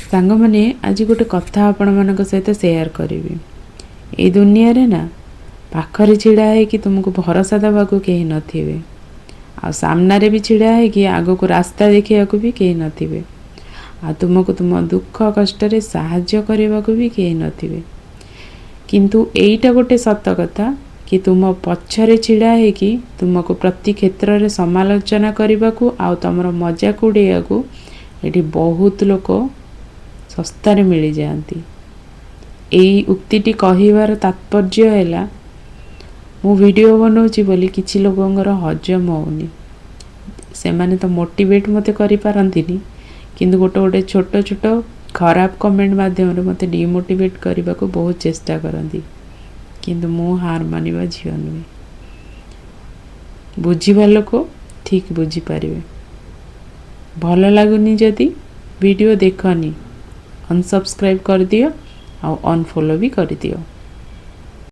सांग माने आज गोटे कथा आपण मान सहित शेयर करी। ए दुनिया रे ना पाखरे छिड़ा है कि तुमको भरोसा देवाक कहीं नथिबे आ सामना रे भी छिड़ा है कि आगो को रास्ता देखिया भी कहीं नथिबे आ तुमको तुम दुख कष्ट रे साहाय्य करने को भी कहीं नथिबे। किंतु एईटा गोटे सत कथा कि तुम पछरे छिड़ा है कि तुमको प्रति क्षेत्र रे समालोचना करने को आ तुमर मजाक उड़ाइया को एटी बहुत लोक सस्तारे मिल जाती। यही उक्तिटी कहिबार तात्पर्य है मु वीडियो बनाऊँगी बोली किसी लोकंर हजम होनी से माने तो मोटिवेट मते करि पारंतिनी किंतु गोटे गोटे छोट छोट खराब कमेंट माध्यम मते डिमोटिवेट करने को बहुत चेष्टा करती किंतु मु हार मानिबा झियो नुहे। बुझीबा लोक ठीक बुझी पारिबे। भल लगुनी जदि वीडियो देखनी अनसब्सक्राइब कर दियो और अनफॉलो भी कर दियो।